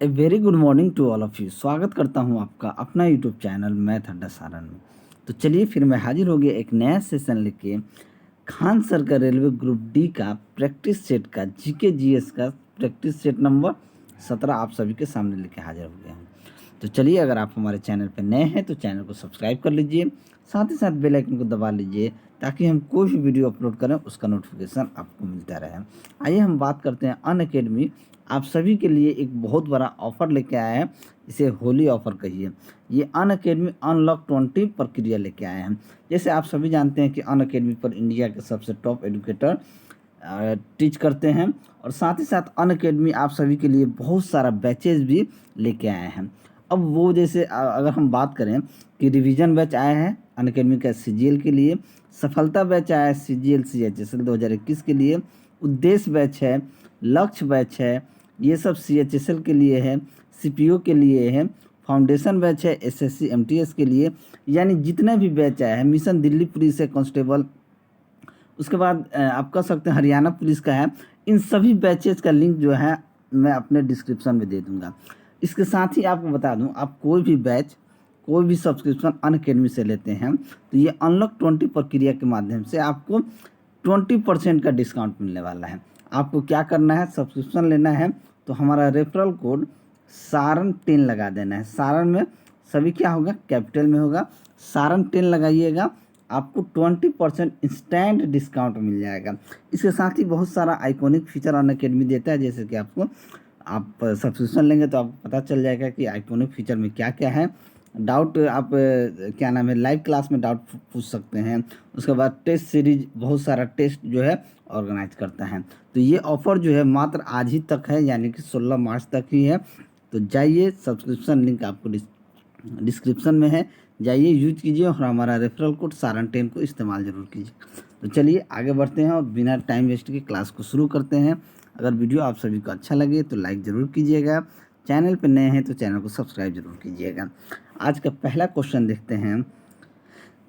A very good morning to all of you. स्वागत करता हूं आपका अपना यूट्यूब चैनल मैथ अड्डा सारण में। तो चलिए फिर मैं हाजिर हो गया एक नया सेशन लेके खान सर का रेलवे ग्रुप डी का प्रैक्टिस सेट का जीके जीएस का प्रैक्टिस सेट नंबर 17 आप सभी के सामने लेके हाजिर हो गया हूँ। तो चलिए, अगर आप हमारे चैनल पर नए हैं तो चैनल को सब्सक्राइब कर लीजिए, साथ ही साथ बेल आइकन को दबा लीजिए ताकि हम कोई भी वीडियो अपलोड करें उसका नोटिफिकेशन आपको मिलता रहे। आइए हम बात करते हैं अनअकैडमी आप सभी के लिए एक बहुत बड़ा ऑफर लेके आया है। इसे होली ऑफर कहिए। ये अनअकैडमी अनलॉक 20 प्रक्रिया लेके आए हैं। जैसे आप सभी जानते हैं कि अनअकैडमी पर इंडिया के सबसे टॉप एजुकेटर टीच करते हैं, और साथ ही साथ अनअकैडमी आप सभी के लिए बहुत सारा बैचेज भी लेके आए हैं। अब वो जैसे अगर हम बात करें कि रिवीजन बैच आया है अनअकैडमी का सीजीएल के लिए, सफलता बैच आया है सीजीएल सीएचएसएल 2021 के लिए, उद्देश्य बैच है, लक्ष्य बैच है, ये सब सीएचएसएल के लिए है, सीपीओ के लिए है, फाउंडेशन बैच है एसएससी एमटीएस के लिए। यानी जितने भी बैच आए हैं, मिशन दिल्ली पुलिस है कांस्टेबल, उसके बाद आप कह सकते हैं हरियाणा पुलिस का है। इन सभी बैचेज का लिंक जो है मैं अपने डिस्क्रिप्शन में दे दूंगा। इसके साथ ही आपको बता दूं, आप कोई भी बैच कोई भी सब्सक्रिप्शन अनअकैडमी से लेते हैं तो ये अनलॉक 20 प्रक्रिया के माध्यम से आपको 20% का डिस्काउंट मिलने वाला है। आपको क्या करना है, सब्सक्रिप्शन लेना है तो हमारा रेफरल कोड सारण 10 लगा देना है। सारण में सभी क्या होगा, कैपिटल में होगा। सारण 10 लगाइएगा, आपको 20% इंस्टेंट डिस्काउंट मिल जाएगा। इसके साथ ही बहुत सारा आइकॉनिक फीचर अनअकैडमी देता है, जैसे कि आपको आप सब्सक्रिप्शन लेंगे तो आपको पता चल जाएगा कि आइकॉनिक फीचर में क्या क्या है। डाउट आप क्या नाम है, लाइव क्लास में डाउट पूछ सकते हैं। उसके बाद टेस्ट सीरीज, बहुत सारा टेस्ट जो है ऑर्गेनाइज करता है। तो ये ऑफ़र जो है मात्र आज ही तक है, यानी कि 16 मार्च तक ही है। तो जाइए, सब्सक्रिप्शन लिंक आपको डिस्क्रिप्शन में है, जाइए यूज कीजिए और हमारा रेफरल कोड सारण 10 को इस्तेमाल ज़रूर कीजिए। तो चलिए आगे बढ़ते हैं और बिना टाइम वेस्ट के क्लास को शुरू करते हैं। अगर वीडियो आप सभी को अच्छा लगे तो लाइक ज़रूर कीजिएगा, चैनल पर नए हैं तो चैनल को सब्सक्राइब जरूर कीजिएगा। आज का पहला क्वेश्चन देखते हैं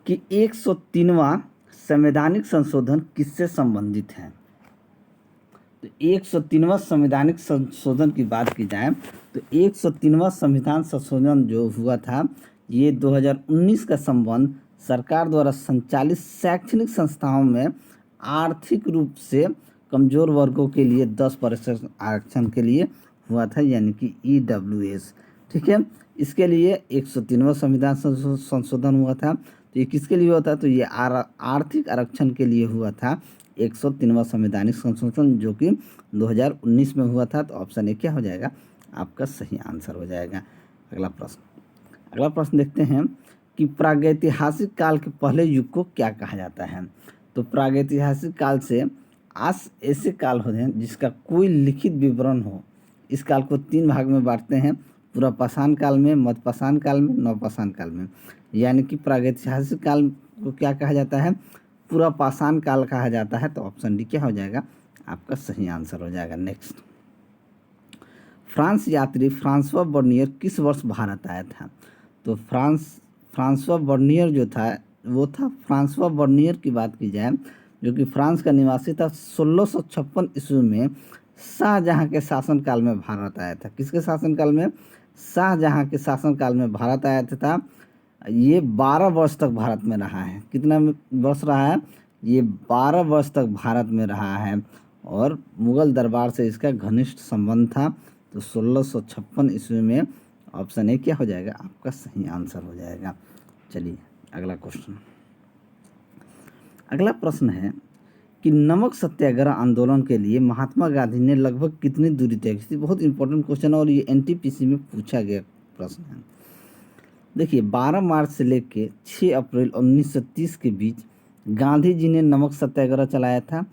कि 103वां संवैधानिक संशोधन किससे संबंधित है। तो 103वां संवैधानिक संशोधन की बात की जाए तो 103वां संविधान संशोधन जो हुआ था, ये 2019 का संबंध सरकार द्वारा संचालित शैक्षणिक संस्थाओं में आर्थिक रूप से कमज़ोर वर्गों के लिए 10% आरक्षण के लिए हुआ था, यानी कि EWS। ठीक है, इसके लिए 103वां संविधान संशोधन हुआ था। तो ये किसके लिए हुआ था, तो ये आर्थिक आरक्षण के लिए हुआ था 103वां संवैधानिक संशोधन, जो कि 2019 में हुआ था। तो ऑप्शन ए क्या हो जाएगा, आपका सही आंसर हो जाएगा। अगला प्रश्न देखते हैं कि प्रागैतिहासिक काल के पहले युग को क्या कहा जाता है। तो प्रागैतिहासिक काल से आज ऐसे काल होते हैं जिसका कोई लिखित विवरण हो। इस काल को 3 भाग में बांटते हैं, पूरा पाषाण काल में, मध्य पाषाण काल में, नवपाषाण काल में। यानी कि प्रागैतिहासिक काल को क्या कहा जाता है, पूरा पाषाण काल कहा जाता है। तो ऑप्शन डी क्या हो जाएगा, आपका सही आंसर हो जाएगा। नेक्स्ट, फ्रांस यात्री फ्रांसवा बर्नियर किस वर्ष भारत आया था। तो फ्रांसवा बर्नियर जो था वो था, फ्रांसवा बर्नियर की बात की जाए जो कि फ्रांस का निवासी था, 1656 ईस्वी में शाहजहाँ के शासनकाल में भारत आया था। किसके शासनकाल में, शाहजहाँ के शासनकाल में भारत आया था। ये 12 वर्ष तक भारत में रहा है। कितना वर्ष रहा है, ये 12 वर्ष तक भारत में रहा है, और मुगल दरबार से इसका घनिष्ठ संबंध था। तो 1656 ईस्वी में ऑप्शन ए क्या हो जाएगा, आपका सही आंसर हो जाएगा। चलिए अगला क्वेश्चन। अगला प्रश्न है कि नमक सत्याग्रह आंदोलन के लिए महात्मा गांधी ने लगभग कितनी दूरी तय की थी। बहुत इंपॉर्टेंट क्वेश्चन है और ये एनटीपीसी में पूछा गया प्रश्न है। देखिए, 12 मार्च से लेकर 6 अप्रैल 1930 के बीच गांधी जी ने नमक सत्याग्रह चलाया था।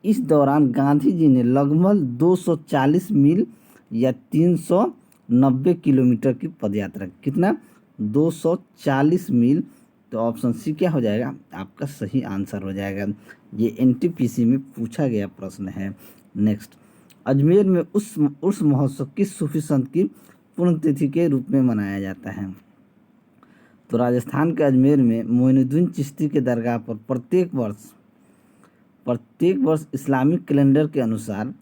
इस दौरान गांधी जी ने लगभग 240 मील या 390 किलोमीटर की पदयात्रा। कितना, 240 मील। तो ऑप्शन सी क्या हो जाएगा, आपका सही आंसर हो जाएगा। ये एनटीपीसी में पूछा गया प्रश्न है। नेक्स्ट, अजमेर में उर्स महोत्सव किस सूफी संत की पुण्यतिथि के रूप में मनाया जाता है। तो राजस्थान के अजमेर में मोइनुद्दीन चिश्ती के दरगाह पर प्रत्येक वर्ष इस्लामिक कैलेंडर के अनुसार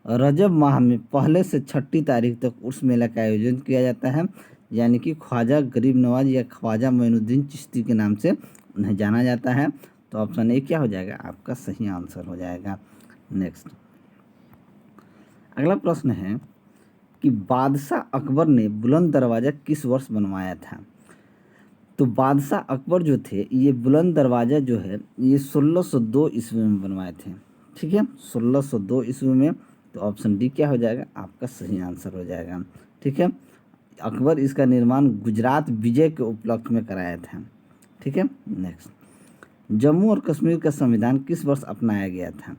रजब माह में पहले से छठी तारीख तक उर्स मेला का आयोजन किया जाता है, यानी कि ख्वाजा गरीब नवाज या ख्वाजा मोइनुद्दीन चिश्ती के नाम से उन्हें जाना जाता है। तो ऑप्शन ए क्या हो जाएगा आपका सही आंसर हो जाएगा। नेक्स्ट अगला प्रश्न है कि बादशाह अकबर ने बुलंद दरवाज़ा किस वर्ष बनवाया था। तो बादशाह अकबर जो थे ये बुलंद दरवाज़ा जो है ये 1602 ईस्वी में बनवाए थे। ठीक है, 1602 ईस्वी में। तो ऑप्शन डी क्या हो जाएगा आपका सही आंसर हो जाएगा। ठीक है, अकबर इसका निर्माण गुजरात विजय के उपलक्ष्य में कराया था। ठीक है, नेक्स्ट जम्मू और कश्मीर का संविधान किस वर्ष अपनाया गया था।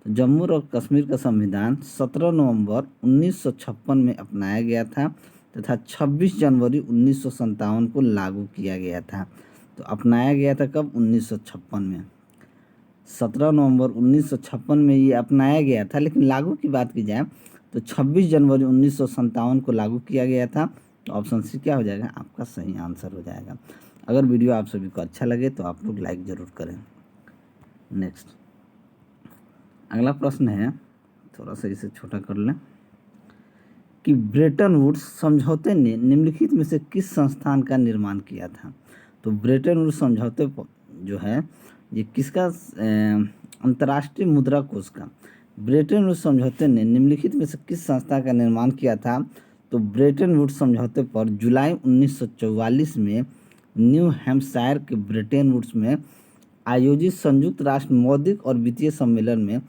तो जम्मू और कश्मीर का संविधान 17 नवंबर 1956 में अपनाया गया था तथा 26 जनवरी 1957 को लागू किया गया था। तो अपनाया गया था कब 1956 में, 17 नवंबर 1956 में ये अपनाया गया था, लेकिन लागू की बात की जाए तो 26 जनवरी 1957 को लागू किया गया था। तो ऑप्शन सी क्या हो जाएगा आपका सही आंसर हो जाएगा। अगर वीडियो आप सभी को अच्छा लगे तो आप लोग लाइक ज़रूर करें। नेक्स्ट अगला प्रश्न है, थोड़ा सा इसे छोटा कर लें, कि ब्रेटन वुड्स समझौते ने निम्नलिखित में से किस संस्थान का निर्माण किया था। तो ब्रेटन वुड्स समझौते जो है ये किसका, अंतर्राष्ट्रीय मुद्रा कोष का। ब्रेटन वुड्स समझौते ने निम्नलिखित में से किस संस्था का निर्माण किया था। तो ब्रेटन वुड्स समझौते पर जुलाई 1944 में न्यू हैम्पशायर के ब्रेटन वुड्स में आयोजित संयुक्त राष्ट्र मौद्रिक और वित्तीय सम्मेलन में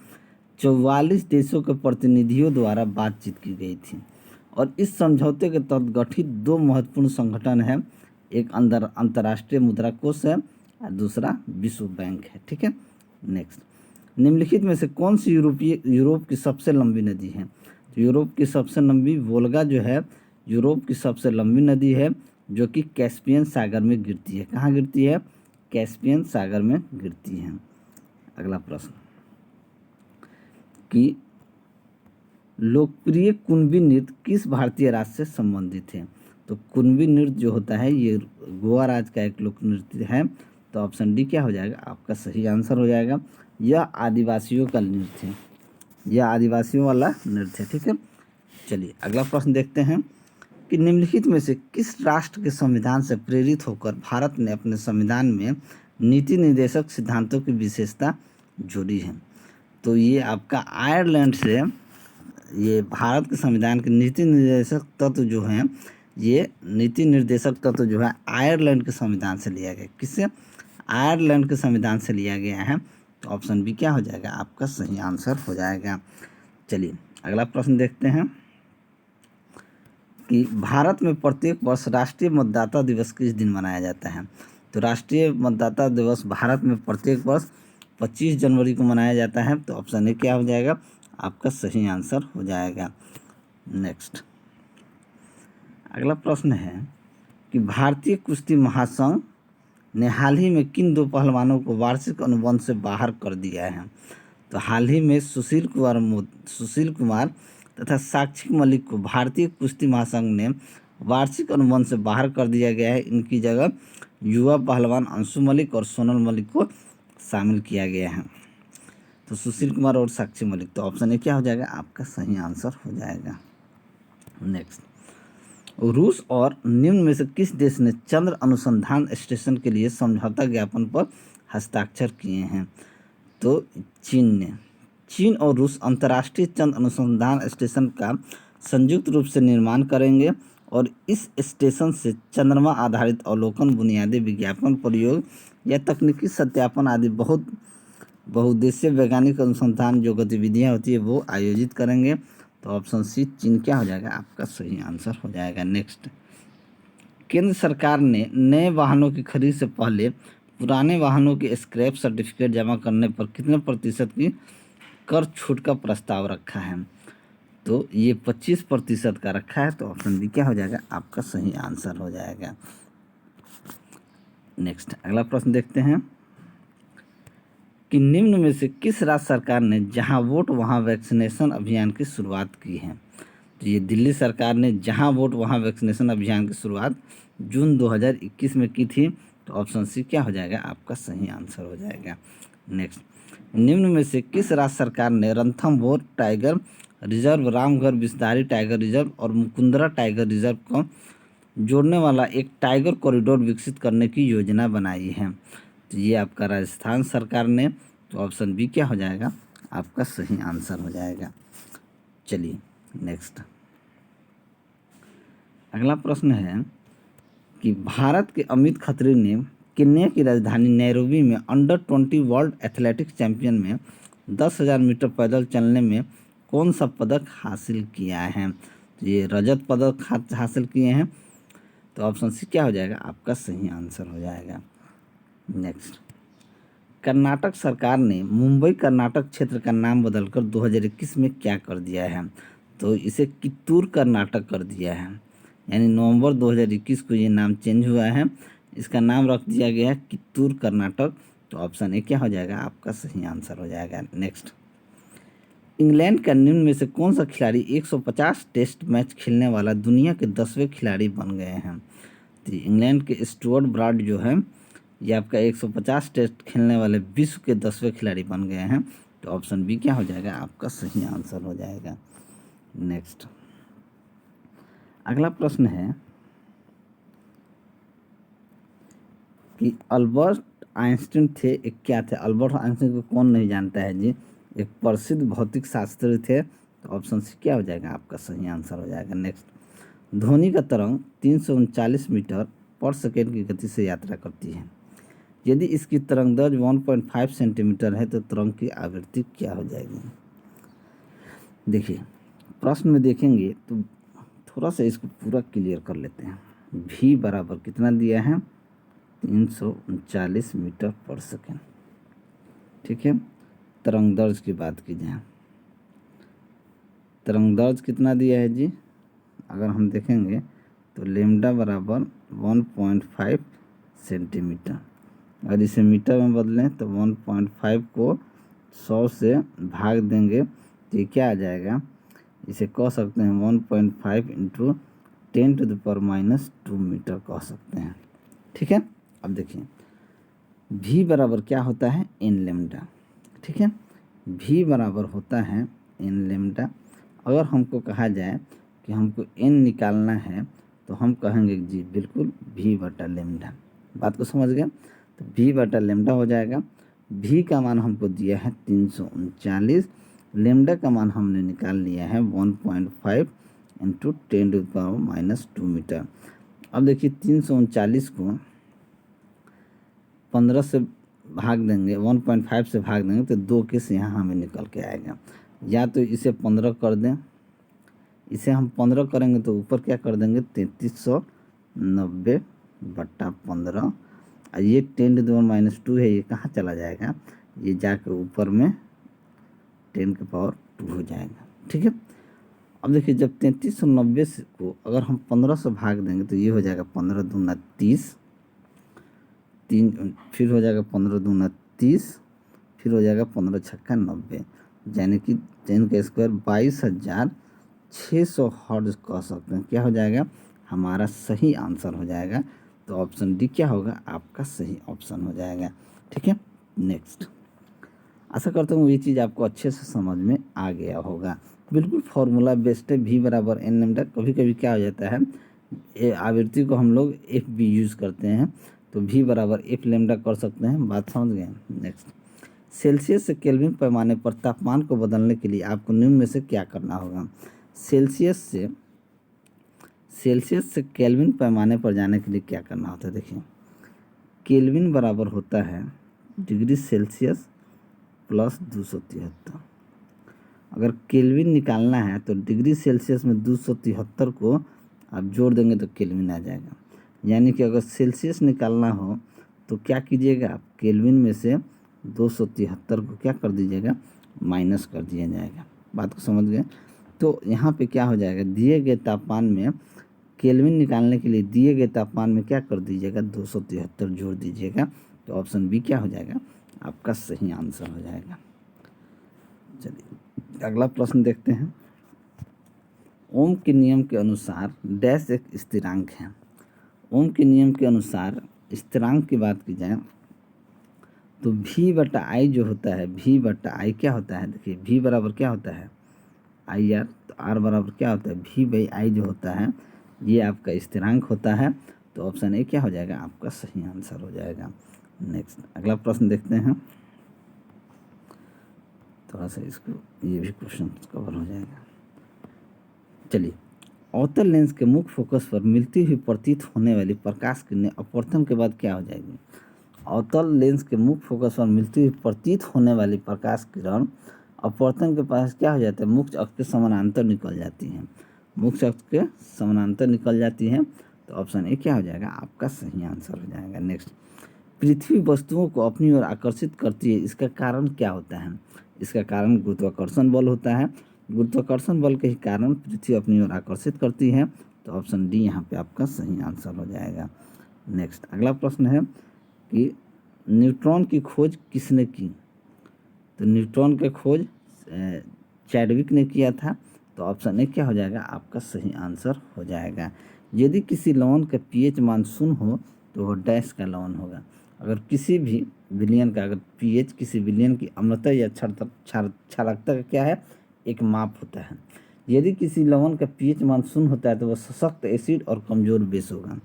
44 देशों के प्रतिनिधियों द्वारा बातचीत की गई थी और इस समझौते के तहत गठित दो महत्वपूर्ण संगठन हैं, एक अंतर्राष्ट्रीय मुद्रा कोष है और दूसरा विश्व बैंक है। ठीक है, नेक्स्ट निम्नलिखित में से कौन सी यूरोप की सबसे लंबी नदी है। तो यूरोप की सबसे लंबी वोल्गा जो है यूरोप की सबसे लंबी नदी है, जो कि कैस्पियन सागर में गिरती है। कहाँ गिरती है, कैस्पियन सागर में गिरती है। अगला प्रश्न कि लोकप्रिय कुणबी नृत्य किस भारतीय राज्य से संबंधित है। तो कुणबी नृत्य जो होता है ये गोवा राज्य का एक लोक नृत्य है। तो ऑप्शन डी क्या हो जाएगा आपका सही आंसर हो जाएगा। यह आदिवासियों का नृत्य है, यह आदिवासियों वाला नृत्य है। ठीक है, चलिए अगला प्रश्न देखते हैं कि निम्नलिखित में से किस राष्ट्र के संविधान से प्रेरित होकर भारत ने अपने संविधान में नीति निर्देशक सिद्धांतों की विशेषता जोड़ी है। तो ये आपका आयरलैंड से ये भारत के संविधान के नीति निर्देशक तत्व जो हैं, ये नीति निर्देशक तत्व जो है आयरलैंड के संविधान से लिया गया। किससे, आयरलैंड के संविधान से लिया गया है। तो ऑप्शन बी क्या हो जाएगा आपका सही आंसर हो जाएगा। चलिए अगला प्रश्न देखते हैं कि भारत में प्रत्येक वर्ष राष्ट्रीय मतदाता दिवस किस दिन मनाया जाता है। तो राष्ट्रीय मतदाता दिवस भारत में प्रत्येक वर्ष 25 जनवरी को मनाया जाता है। तो ऑप्शन ए क्या हो जाएगा आपका सही आंसर हो जाएगा। नेक्स्ट अगला प्रश्न है कि भारतीय कुश्ती महासंघ ने हाल ही में किन दो पहलवानों को वार्षिक अनुबंध से बाहर कर दिया है। तो हाल ही में सुशील कुमार तथा साक्षी मलिक को भारतीय कुश्ती महासंघ ने वार्षिक अनुबंध से बाहर कर दिया गया है। इनकी जगह युवा पहलवान अंशु मलिक और सोनल मलिक को शामिल किया गया है। तो सुशील कुमार और साक्षी मलिक, तो ऑप्शन ए क्या हो जाएगा आपका सही आंसर हो जाएगा। नेक्स्ट रूस और निम्न में से किस देश ने चंद्र अनुसंधान स्टेशन के लिए समझौता ज्ञापन पर हस्ताक्षर किए हैं। तो चीन और रूस अंतर्राष्ट्रीय चंद्र अनुसंधान स्टेशन का संयुक्त रूप से निर्माण करेंगे और इस स्टेशन से चंद्रमा आधारित अवलोकन, बुनियादी विज्ञापन, प्रयोग या तकनीकी सत्यापन आदि बहुउद्देशीय वैज्ञानिक अनुसंधान जो गतिविधियाँ होती है वो आयोजित करेंगे। तो ऑप्शन सी चीन क्या हो जाएगा आपका सही आंसर हो जाएगा। नेक्स्ट केंद्र सरकार ने नए वाहनों की खरीद से पहले पुराने वाहनों के स्क्रैप सर्टिफिकेट जमा करने पर कितने प्रतिशत की कर छूट का प्रस्ताव रखा है। तो ये 25% का रखा है। तो ऑप्शन डी क्या हो जाएगा आपका सही आंसर हो जाएगा। नेक्स्ट अगला प्रश्न देखते हैं कि निम्न में से किस राज्य सरकार ने जहां वोट वहां वैक्सीनेशन अभियान की शुरुआत की है। तो ये दिल्ली सरकार ने जहां वोट वहां वैक्सीनेशन अभियान की शुरुआत जून 2021 में की थी। तो ऑप्शन सी क्या हो जाएगा आपका सही आंसर हो जाएगा। नेक्स्ट निम्न में से किस राज्य सरकार ने Ranthambore tiger reserve, Ramgarh Vishdhari tiger reserve और मुकुंदरा टाइगर रिजर्व को जोड़ने वाला एक टाइगर कॉरिडोर विकसित करने की योजना बनाई है। तो ये आपका राजस्थान सरकार ने, तो ऑप्शन बी क्या हो जाएगा, आपका सही आंसर हो जाएगा। चलिए नेक्स्ट, अगला प्रश्न है कि भारत के अमित खत्री ने केन्या की राजधानी नैरोबी में अंडर-20 वर्ल्ड एथलेटिक्स चैंपियन में 10,000 मीटर पैदल चलने में कौन सा पदक हासिल किया है। तो ये रजत पदक हासिल किए हैं। तो ऑप्शन सी क्या हो जाएगा, आपका सही आंसर हो जाएगा। नेक्स्ट, कर्नाटक सरकार ने मुंबई कर्नाटक क्षेत्र का नाम बदलकर 2021 में क्या कर दिया है। तो इसे कित्तूर कर्नाटक कर दिया है, यानी नवंबर 2021 को ये नाम चेंज हुआ है। इसका नाम रख दिया गया है कित्तूर कर्नाटक। तो ऑप्शन ए क्या हो जाएगा, आपका सही आंसर हो जाएगा। नेक्स्ट, इंग्लैंड का निम्न में से कौन सा खिलाड़ी 150 टेस्ट मैच खेलने वाला दुनिया के 10वें खिलाड़ी बन गए हैं। तो इंग्लैंड के स्टुअर्ट ब्रॉड जो है ये आपका 150 टेस्ट खेलने वाले विश्व के 10वें खिलाड़ी बन गए हैं। तो ऑप्शन बी क्या हो जाएगा, आपका सही आंसर हो जाएगा। नेक्स्ट, अगला प्रश्न है कि अल्बर्ट आइंस्टीन थे एक क्या थे। अल्बर्ट आइंस्टीन को कौन नहीं जानता है जी, एक प्रसिद्ध भौतिक शास्त्री थे। तो ऑप्शन सी क्या हो जाएगा, आपका सही आंसर हो जाएगा। नेक्स्ट, ध्वनि का तरंग 339 मीटर पर सेकेंड की गति से यात्रा करती है। यदि इसकी तरंग दैर्घ्य 1.5 सेंटीमीटर है तो तरंग की आवृत्ति क्या हो जाएगी। देखिए प्रश्न में देखेंगे तो थोड़ा सा इसको पूरा क्लियर कर लेते हैं। भी बराबर कितना दिया है, 339 मीटर पर सेकेंड। ठीक है, तरंग दैर्घ्य की बात की जाए, तरंग दैर्घ्य कितना दिया है जी, अगर हम देखेंगे तो लेमडा बराबर 1.5 सेंटीमीटर। अगर इसे मीटर में बदलें तो 1.5 को 100 से भाग देंगे तो ये क्या आ जाएगा, इसे कह सकते हैं 1.5 इंटू 10⁻⁻2 मीटर कह सकते हैं। ठीक है, अब देखिए भी बराबर क्या होता है, एन लेमडा। ठीक है, भी बराबर होता है एन लेमडा। अगर हमको कहा जाए कि हमको एन निकालना है तो हम कहेंगे जी बिल्कुल भी बटा लेमडा। बात को समझ गए, तो भी बटा लेमडा हो जाएगा। भी का मान हमको दिया है 339, लेमडा का मान हमने निकाल लिया है 1.5 इंटू 10⁻⁻2 मीटर। अब देखिए 339 को 15 से भाग देंगे, 1.5 से भाग देंगे तो 2 के से यहाँ हमें निकल के आएगा। या तो इसे 15 कर दें, इसे हम 15 करेंगे तो ऊपर क्या कर देंगे 3390 बट्टा 15, और ये 10⁻⁻2 है, ये कहाँ चला जाएगा, ये जाकर ऊपर में 10⁻2 हो जाएगा। ठीक है, अब देखिए जब 3390 को अगर हम 15 से भाग देंगे तो ये हो जाएगा 15 दूना 30, फिर हो जाएगा 15 दूना 30, फिर हो जाएगा 15 छक्का 90, यानी कि 10 का स्क्वायर 22,600 हर्ट्ज कह सकते हैं। क्या हो जाएगा, हमारा सही आंसर हो जाएगा। तो ऑप्शन डी क्या होगा, आपका सही ऑप्शन हो जाएगा। ठीक है, नेक्स्ट, आशा करता हूँ ये चीज़ आपको अच्छे से समझ में आ गया होगा। बिल्कुल फॉर्मूला बेस्ड है, भी बराबर एन लेमडा। कभी कभी क्या हो जाता है, आवृत्ति को हम लोग एफ भी यूज़ करते हैं, तो भी बराबर एफ लेमडा कर सकते हैं। बात समझ गए। नेक्स्ट, सेल्सियस से केल्विन पैमाने पर तापमान को बदलने के लिए आपको निम्न में से क्या करना होगा। सेल्सियस से केल्विन पैमाने पर जाने के लिए क्या करना होता है। देखिए केल्विन बराबर होता है डिग्री सेल्सियस प्लस 273। अगर केल्विन निकालना है तो डिग्री सेल्सियस में 273 को आप जोड़ देंगे तो केल्विन आ जाएगा। यानी कि अगर सेल्सियस निकालना हो तो क्या कीजिएगा, आप केल्विन में से 273 को क्या कर दीजिएगा, माइनस कर दिया जाएगा। बात को समझ गए। तो यहाँ पे क्या हो जाएगा, दिए गए तापमान में केल्विन निकालने के लिए दिए गए तापमान में क्या कर दीजिएगा, 273 जोड़ दीजिएगा। तो ऑप्शन बी क्या हो जाएगा, आपका सही आंसर हो जाएगा। चलिए अगला प्रश्न देखते हैं। ओम के नियम के अनुसार डैश एक स्थिरांक है। ओम के नियम के अनुसार स्थिरांक की बात की जाए तो भी बटा आई जो होता है, भी बटा आई क्या होता है, देखिए भी बराबर क्या होता है, आई आर। तो आर बराबर क्या होता है, वी बाई आई जो होता है ये आपका स्थिरांक होता है। तो ऑप्शन ए क्या हो जाएगा, आपका सही आंसर हो जाएगा। नेक्स्ट अगला प्रश्न देखते हैं, थोड़ा सा इसको, ये भी क्वेश्चन कवर हो जाएगा। चलिए, अवतल लेंस के मुख्य फोकस पर मिलती हुई प्रतीत होने वाली प्रकाश किरणें अपवर्तन के बाद क्या हो जाएगी। अवतल लेंस के मुख्य फोकस पर मिलती हुई प्रतीत होने वाली प्रकाश किरण अपवर्तन के पास क्या हो जाता है, मुख्य अक्ष के समानांतर निकल जाती हैं। मुख्य अक्ष के समानांतर निकल जाती हैं। तो ऑप्शन ए क्या हो जाएगा, आपका सही आंसर हो जाएगा। नेक्स्ट, पृथ्वी वस्तुओं को अपनी ओर आकर्षित करती है, इसका कारण क्या होता है। इसका कारण गुरुत्वाकर्षण बल होता है। गुरुत्वाकर्षण बल के ही कारण पृथ्वी अपनी ओर आकर्षित करती है। तो ऑप्शन डी यहाँ पे आपका सही आंसर हो जाएगा। नेक्स्ट अगला प्रश्न है कि न्यूट्रॉन की खोज किसने की। तो न्यूट्रॉन की खोज चैडविक ने किया था। तो ऑप्शन ए क्या हो जाएगा, आपका सही आंसर हो जाएगा। यदि किसी लवण का पीएच मान 0 हो तो वह डैश का लवण होगा। अगर किसी भी विलयन का अगर पीएच किसी विलयन की अम्लता या क्षारकता का क्या है, एक माप होता है। यदि किसी लवण का पीएच मान 0 होता है तो वह सशक्त एसिड और कमजोर बेस होगा।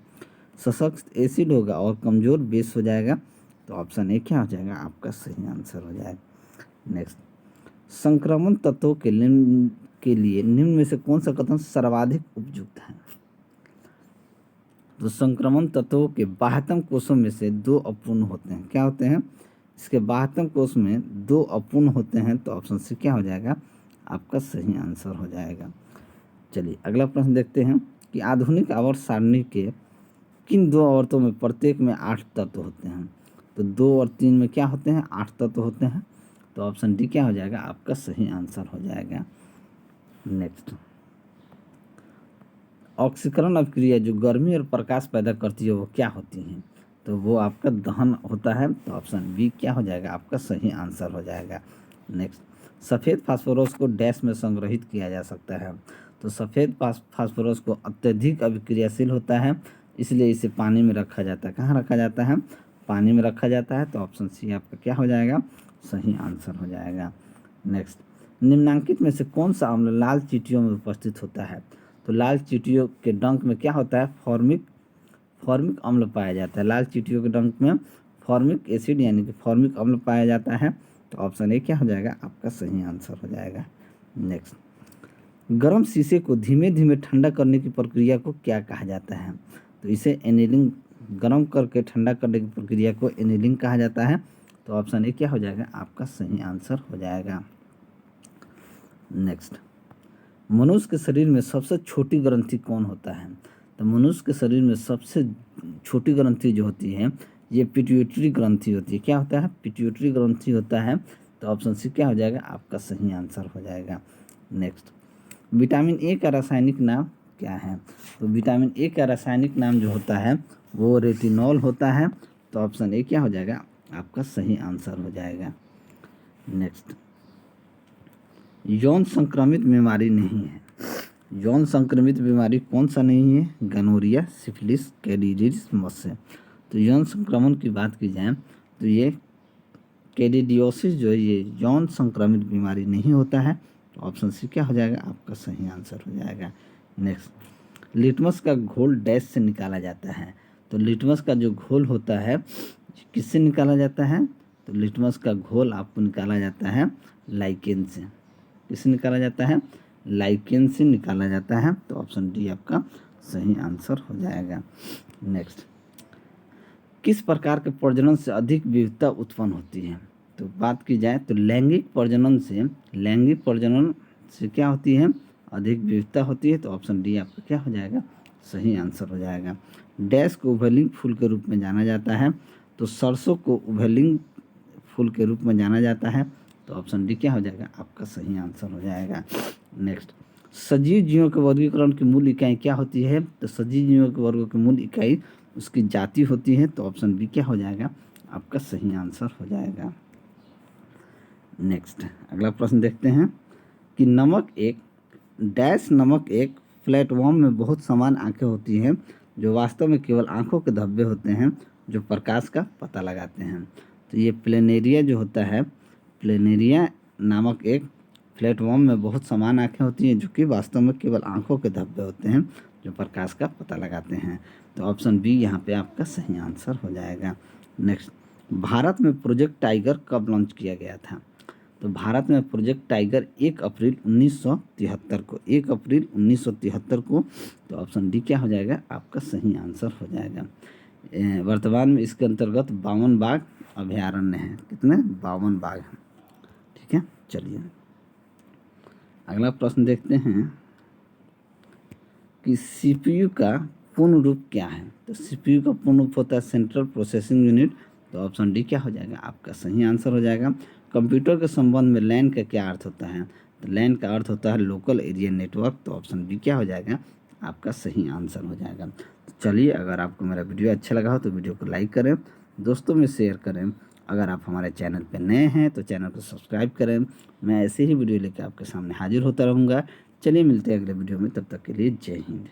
सशक्त एसिड होगा और कमजोर बेस हो जाएगा। तो ऑप्शन ए क्या हो जाएगा, आपका सही आंसर हो जाएगा। नेक्स्ट, संक्रमण तत्वों के लिए निम्न में से कौन सा कथन सर्वाधिक उपयुक्त है। तो संक्रमण तत्वों के बाह्यतम कोषों में से 2 अपूर्ण होते हैं। क्या होते हैं, इसके बाह्यतम कोष में 2 अपूर्ण होते हैं। तो ऑप्शन सी क्या हो जाएगा, आपका सही आंसर हो जाएगा। चलिए अगला प्रश्न देखते हैं कि आधुनिक आवर्त सारणी के किन 2 आवर्तों में प्रत्येक में 8 तत्व होते हैं। तो 2 और 3 में क्या होते हैं, 8 तत्व होते हैं। तो ऑप्शन डी क्या हो जाएगा, आपका सही आंसर हो जाएगा। नेक्स्ट, ऑक्सीकरण अभिक्रिया जो गर्मी और प्रकाश पैदा करती है वो क्या होती है। तो वो आपका दहन होता है। तो ऑप्शन बी क्या हो जाएगा, आपका सही आंसर हो जाएगा। नेक्स्ट, सफ़ेद फास्फोरस को डैश में संग्रहित किया जा सकता है। तो सफ़ेद फास्फोरस को अत्यधिक अभिक्रियाशील होता है, इसलिए इसे पानी में रखा जाता है। कहाँ रखा जाता है, पानी में रखा जाता है। तो ऑप्शन सी आपका क्या हो जाएगा, सही आंसर हो जाएगा। नेक्स्ट, निम्नांकित में से कौन सा अम्ल लाल चींटियों में उपस्थित होता है। तो लाल चींटियों के डंक में क्या होता है, फॉर्मिक अम्ल पाया जाता है। लाल चींटियों के डंक में फॉर्मिक एसिड यानी कि फॉर्मिक अम्ल पाया जाता है। तो ऑप्शन ए क्या हो जाएगा, आपका सही आंसर हो जाएगा। नेक्स्ट, गर्म शीशे को धीमे धीमे ठंडा करने की प्रक्रिया को क्या कहा जाता है। तो इसे एनीलिंग, गर्म करके ठंडा करने की प्रक्रिया को एनीलिंग कहा जाता है। तो ऑप्शन ए क्या हो जाएगा, आपका सही आंसर हो जाएगा। नेक्स्ट, मनुष्य के शरीर में सबसे छोटी ग्रंथि कौन होता है। तो मनुष्य के शरीर में सबसे छोटी ग्रंथि जो होती है ये पिट्यूटरी ग्रंथि होती है। क्या होता है, पिट्यूटरी ग्रंथि होता है। तो ऑप्शन सी क्या हो जाएगा, आपका सही आंसर हो जाएगा। नेक्स्ट, विटामिन ए का रासायनिक नाम क्या है। तो विटामिन ए का रासायनिक नाम जो होता है वो रेटिनॉल होता है। तो ऑप्शन ए क्या हो जाएगा, आपका सही आंसर हो जाएगा। नेक्स्ट, यौन संक्रमित बीमारी नहीं है। यौन संक्रमित बीमारी कौन सा नहीं है, गनोरिया, सिफिलिस, कैंडिडियासिस। तो यौन संक्रमण की बात की जाए तो ये कैंडिडियासिस जो है ये यौन संक्रमित बीमारी नहीं होता है। तो ऑप्शन सी क्या हो जाएगा, आपका सही आंसर हो जाएगा। नेक्स्ट, लिटमस का घोल डैश से निकाला जाता है। तो लिटमस का जो घोल होता है किससे निकाला जाता है। तो लिटमस का घोल आपको निकाला जाता है लाइकेन से। किससे निकाला जाता है, लाइकेन से निकाला जाता है। तो ऑप्शन डी आपका सही आंसर हो जाएगा। नेक्स्ट, किस प्रकार के प्रजनन से अधिक विविधता उत्पन्न होती है। तो बात की जाए तो लैंगिक प्रजनन से क्या होती है, अधिक विविधता होती है। तो ऑप्शन डी आपका क्या हो जाएगा, सही आंसर हो जाएगा। डैश को उभयलिंग फूल के रूप में जाना जाता है। तो सरसों को उभयलिंग फूल के रूप में जाना जाता है। तो ऑप्शन डी क्या हो जाएगा, आपका सही आंसर हो जाएगा। नेक्स्ट, सजीव जीवों के वर्गीकरण की मूल इकाई क्या होती है। तो सजीव जीवों के वर्गों की मूल इकाई उसकी जाति होती है। तो ऑप्शन बी क्या हो जाएगा, आपका सही आंसर हो जाएगा। नेक्स्ट अगला प्रश्न देखते हैं कि नमक एक प्लेटफॉर्म में बहुत समान आंखें होती हैं जो वास्तव में केवल आंखों के धब्बे होते हैं जो प्रकाश का पता लगाते हैं। तो ये प्लेनेरिया जो होता है, प्लेनेरिया नामक एक फ्लैटवर्म में बहुत समान आँखें होती हैं जो कि वास्तव में केवल आँखों के धब्बे होते हैं जो प्रकाश का पता लगाते हैं। तो ऑप्शन बी यहाँ पे आपका सही आंसर हो जाएगा। नेक्स्ट, भारत में प्रोजेक्ट टाइगर कब लॉन्च किया गया था? तो भारत में प्रोजेक्ट टाइगर 1 अप्रैल 1973 को, 1 अप्रैल 1973 को। तो ऑप्शन डी क्या हो जाएगा? आपका सही आंसर हो जाएगा। वर्तमान में इसके अंतर्गत 52 बाघ अभयारण्य हैं। कितने? 52 बाघ हैं। ठीक है, चलिए अगला प्रश्न देखते हैं कि सीपीयू का पूर्ण रूप क्या है? तो सीपीयू का पूर्ण रूप होता है सेंट्रल प्रोसेसिंग यूनिट। तो ऑप्शन डी क्या हो जाएगा? आपका सही आंसर हो जाएगा। कंप्यूटर के संबंध में लैन का क्या अर्थ होता है? तो लैन का अर्थ होता है लोकल एरिया नेटवर्क। तो ऑप्शन बी क्या हो जाएगा? आपका सही आंसर हो जाएगा। तो चलिए, अगर आपको मेरा वीडियो अच्छा लगा हो तो वीडियो को लाइक करें, दोस्तों में शेयर करें। अगर आप हमारे चैनल पर नए हैं तो चैनल को सब्सक्राइब करें। मैं ऐसे ही वीडियो लेकर आपके सामने हाजिर होता रहूँगा। चलिए मिलते हैं अगले वीडियो में, तब तक के लिए जय हिंद।